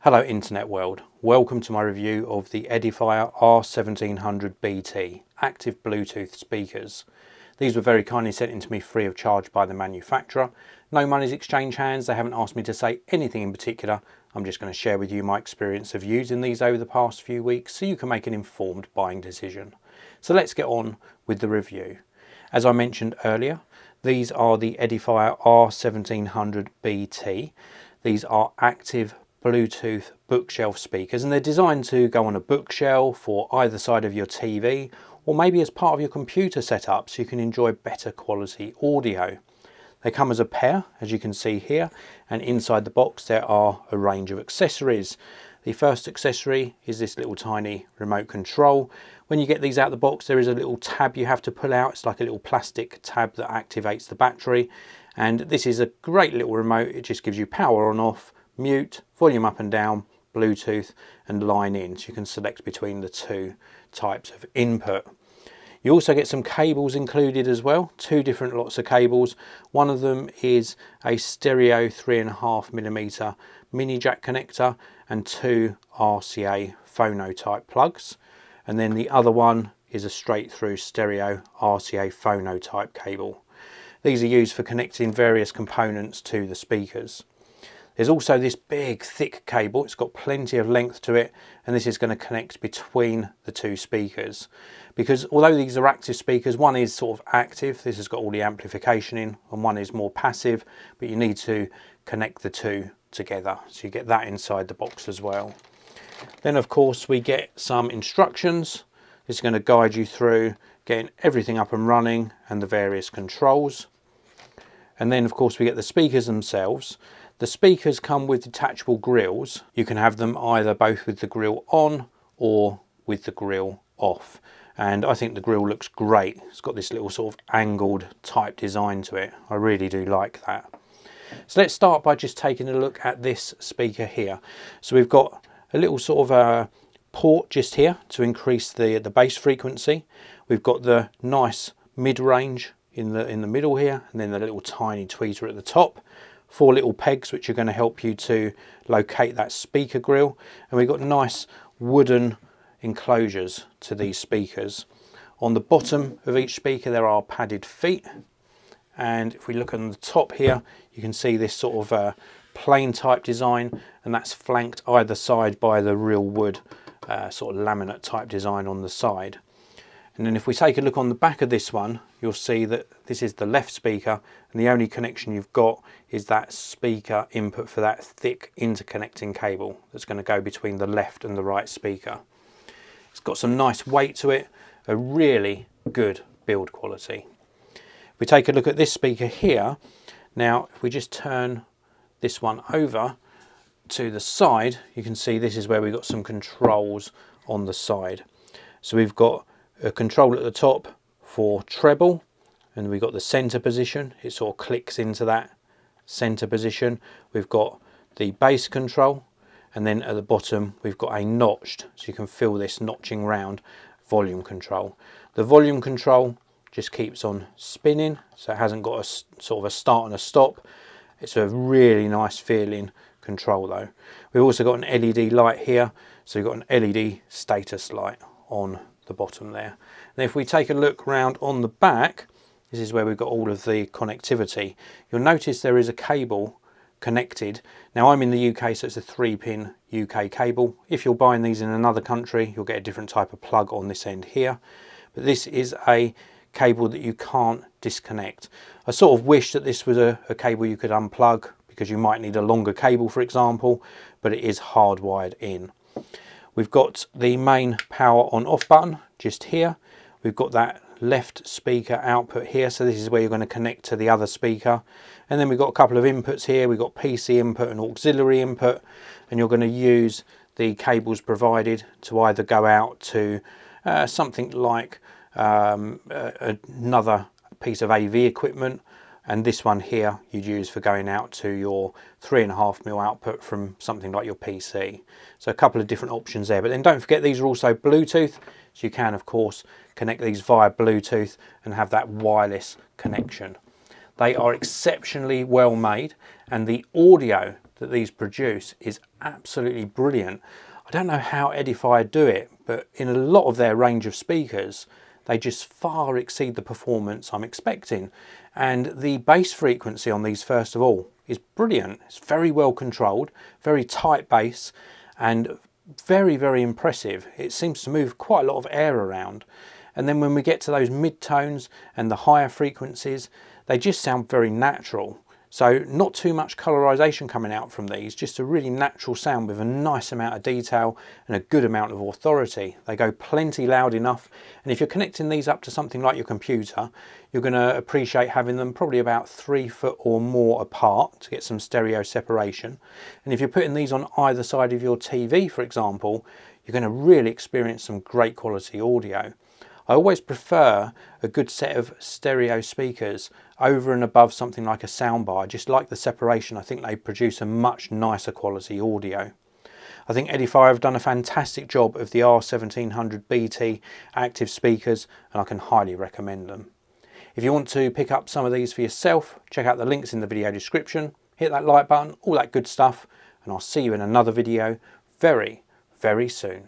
Hello internet world, welcome to my review of the Edifier R1700BT active Bluetooth speakers. These were very kindly sent in to me free of charge by the manufacturer. No money's exchanged hands, they haven't asked me to say anything in particular. I'm just going to share with you my experience of using these over the past few weeks so you can make an informed buying decision. So let's get on with the review. As I mentioned earlier, these are the Edifier R1700BT. These are active Bluetooth bookshelf speakers, and they're designed to go on a bookshelf or either side of your TV, or maybe as part of your computer setup so you can enjoy better quality audio. They come as a pair, as you can see here, and inside the box there are a range of accessories. The first accessory is this little tiny remote control. When you get these out of the box, there is a little tab you have to pull out. It's like a little plastic tab that activates the battery, and this is a great little remote. It just gives you power on, off, mute, volume up and down, Bluetooth and line in, so you can select between the two types of input. You also get some cables included as well, two different lots of cables. One of them is a stereo 3.5mm mini jack connector and two RCA phono type plugs, and then the other one is a straight through stereo RCA phono type cable. These are used for connecting various components to the speakers. There's also this big thick cable. It's got plenty of length to it, and this is going to connect between the two speakers, because although these are active speakers, one is sort of active, this has got all the amplification in, and one is more passive, but you need to connect the two together, so you get that inside the box as well. Then of course we get some instructions. This is going to guide you through getting everything up and running and the various controls. And then of course we get the speakers themselves. The speakers come with detachable grills. You can have them either both with the grill on or with the grill off. And I think the grill looks great. It's got this little sort of angled type design to it. I really do like that. So let's start by just taking a look at this speaker here. So we've got a little sort of a port just here to increase the bass frequency. We've got the nice mid-range in the middle here, and then the little tiny tweeter at the top. Four little pegs which are going to help you to locate that speaker grill, and we've got nice wooden enclosures to these speakers. On the bottom of each speaker there are padded feet, and if we look on the top here you can see this sort of plain type design, and that's flanked either side by the real wood sort of laminate type design on the side. And then if we take a look on the back of this one, you'll see that this is the left speaker, and the only connection you've got is that speaker input for that thick interconnecting cable that's going to go between the left and the right speaker. It's got some nice weight to it, a really good build quality. If we take a look at this speaker here, now if we just turn this one over to the side, you can see this is where we've got some controls on the side. So we've got a control at the top for treble, and we've got the center position. It sort of clicks into that center position. We've got the bass control, and then at the bottom we've got a notched, so you can feel this notching round, volume control. The volume control just keeps on spinning, so it hasn't got a sort of a start and a stop. It's a really nice feeling control though. We've also got an LED light here, so we've got an LED status light on the bottom there. And if we take a look round on the back, this is where we've got all of the connectivity. You'll notice there is a cable connected. Now I'm in the UK, so it's a 3-pin UK cable. If you're buying these in another country, you'll get a different type of plug on this end here. But this is a cable that you can't disconnect. I sort of wish that this was a cable you could unplug, because you might need a longer cable, for example, but it is hardwired in. We've got the main power on off button just here. We've got that left speaker output here, so this is where you're going to connect to the other speaker. And then we've got a couple of inputs here. We've got PC input and auxiliary input, and you're going to use the cables provided to either go out to something like another piece of AV equipment, and this one here you'd use for going out to your 3.5mm output from something like your PC. So a couple of different options there, but then don't forget these are also Bluetooth, so you can of course connect these via Bluetooth and have that wireless connection. They are exceptionally well made, and the audio that these produce is absolutely brilliant. I don't know how Edifier do it, but in a lot of their range of speakers, they just far exceed the performance I'm expecting. And the bass frequency on these, first of all, is brilliant. It's very well controlled, very tight bass, and very, very impressive. It seems to move quite a lot of air around. And then when we get to those mid-tones and the higher frequencies, they just sound very natural. So not too much colorization coming out from these, just a really natural sound with a nice amount of detail and a good amount of authority. They go plenty loud enough, and if you're connecting these up to something like your computer, you're going to appreciate having them probably about 3 foot or more apart to get some stereo separation. And if you're putting these on either side of your TV, for example, you're going to really experience some great quality audio. I always prefer a good set of stereo speakers over and above something like a soundbar. I just like the separation. I think they produce a much nicer quality audio. I think Edifier have done a fantastic job of the R1700BT active speakers, and I can highly recommend them. If you want to pick up some of these for yourself, check out the links in the video description, hit that like button, all that good stuff, and I'll see you in another video very, very soon.